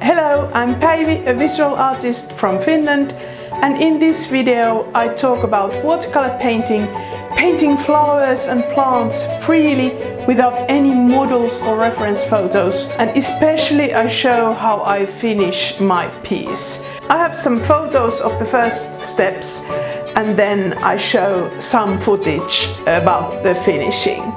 Hello, I'm Päivi, a visual artist from Finland, and in this video I talk about watercolor painting, painting flowers and plants freely without any models or reference photos, and especially I show how I finish my piece. I have some photos of the first steps and then I show some footage about the finishing.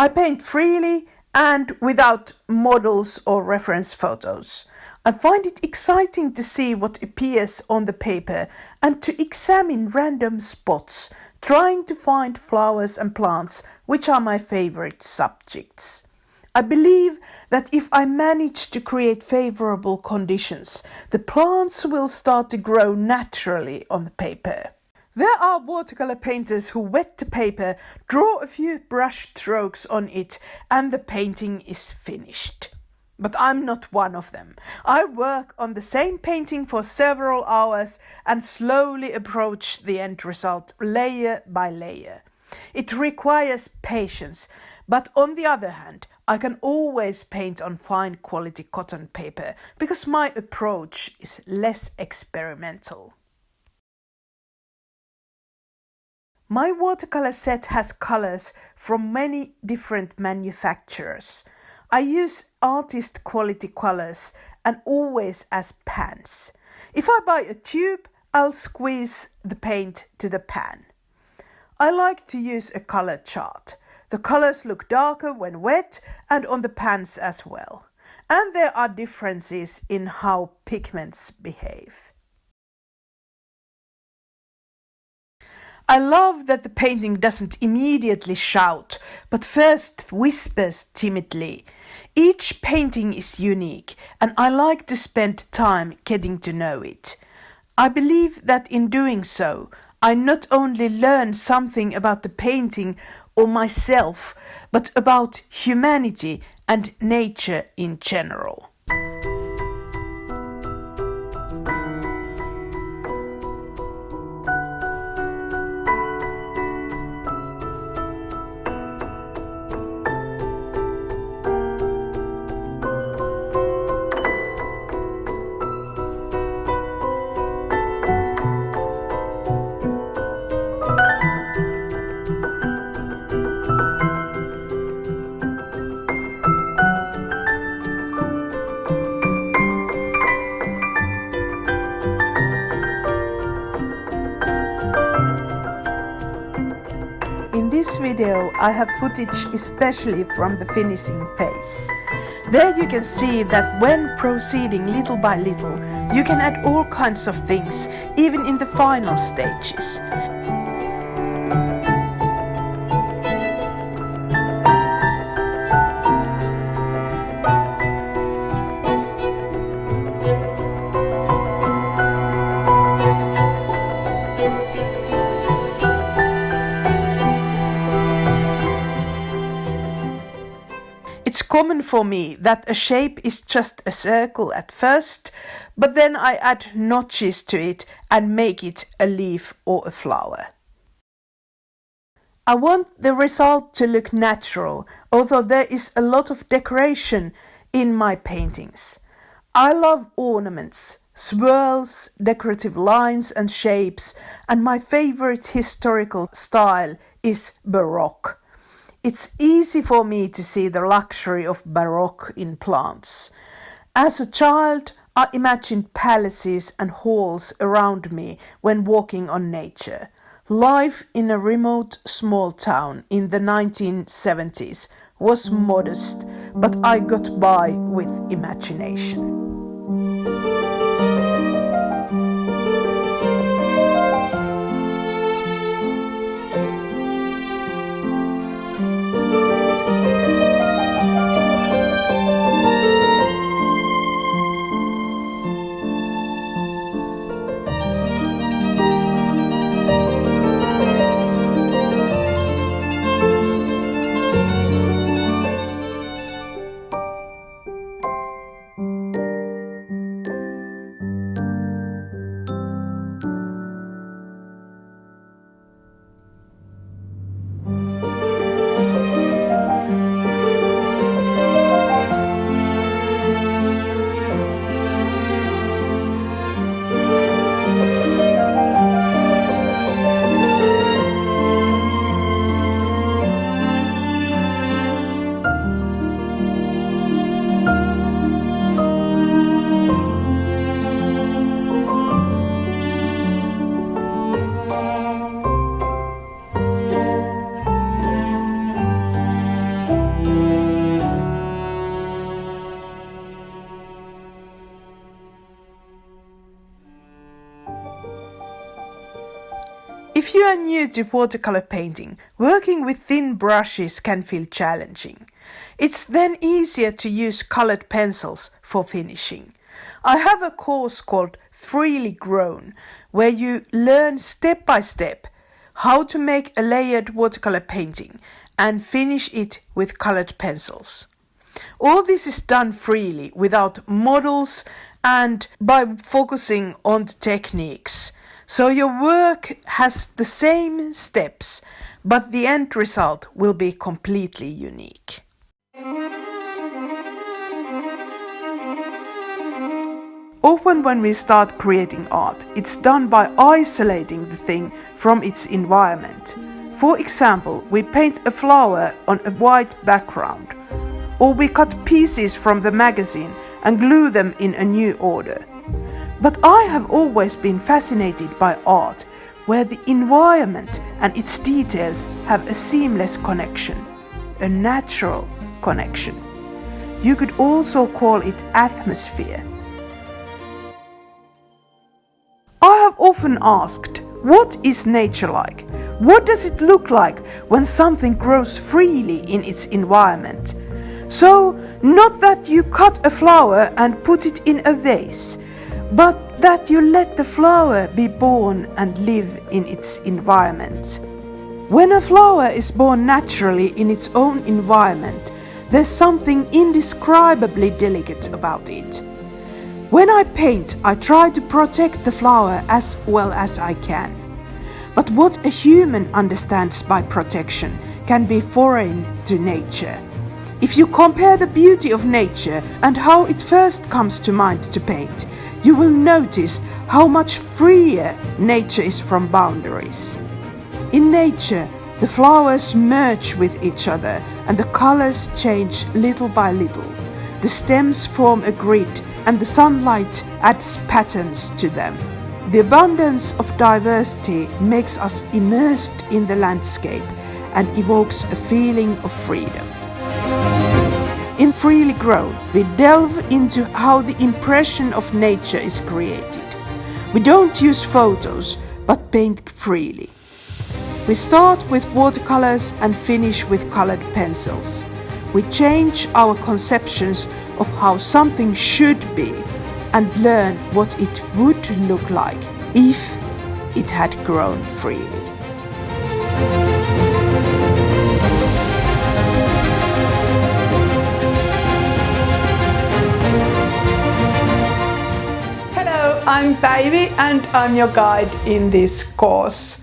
I paint freely and without models or reference photos. I find it exciting to see what appears on the paper and to examine random spots, trying to find flowers and plants which are my favorite subjects. I believe that if I manage to create favorable conditions, the plants will start to grow naturally on the paper. There are watercolor painters who wet the paper, draw a few brush strokes on it, and the painting is finished. But I'm not one of them. I work on the same painting for several hours and slowly approach the end result layer by layer. It requires patience, but on the other hand, I can always paint on fine quality cotton paper because my approach is less experimental. My watercolor set has colors from many different manufacturers. I use artist quality colors and always as pans. If I buy a tube, I'll squeeze the paint to the pan. I like to use a color chart. The colors look darker when wet and on the pans as well. And there are differences in how pigments behave. I love that the painting doesn't immediately shout, but first whispers timidly. Each painting is unique, and I like to spend time getting to know it. I believe that in doing so, I not only learn something about the painting or myself, but about humanity and nature in general. In this video I have footage especially from the finishing phase. There you can see that when proceeding little by little, you can add all kinds of things, even in the final stages. It's common for me that a shape is just a circle at first, but then I add notches to it and make it a leaf or a flower. I want the result to look natural, although there is a lot of decoration in my paintings. I love ornaments, swirls, decorative lines and shapes, and my favorite historical style is Baroque. It's easy for me to see the luxury of Baroque in plants. As a child, I imagined palaces and halls around me when walking on nature. Life in a remote small town in the 1970s was modest, but I got by with imagination. If you are new to watercolor painting, working with thin brushes can feel challenging. It's then easier to use colored pencils for finishing. I have a course called Freely Grown, where you learn step by step how to make a layered watercolor painting and finish it with colored pencils. All this is done freely, without models and by focusing on the techniques. So your work has the same steps, but the end result will be completely unique. Often when we start creating art, it's done by isolating the thing from its environment. For example, we paint a flower on a white background, or we cut pieces from the magazine and glue them in a new order. But I have always been fascinated by art, where the environment and its details have a seamless connection, a natural connection. You could also call it atmosphere. I have often asked, what is nature like? What does it look like when something grows freely in its environment? So, not that you cut a flower and put it in a vase, but that you let the flower be born and live in its environment. When a flower is born naturally in its own environment, there's something indescribably delicate about it. When I paint, I try to protect the flower as well as I can. But what a human understands by protection can be foreign to nature. If you compare the beauty of nature and how it first comes to mind to paint, you will notice how much freer nature is from boundaries. In nature, the flowers merge with each other and the colors change little by little. The stems form a grid and the sunlight adds patterns to them. The abundance of diversity makes us immersed in the landscape and evokes a feeling of freedom. In Freely Grown, we delve into how the impression of nature is created. We don't use photos, but paint freely. We start with watercolors and finish with colored pencils. We change our conceptions of how something should be and learn what it would look like if it had grown freely. I'm Päivi and I'm your guide in this course.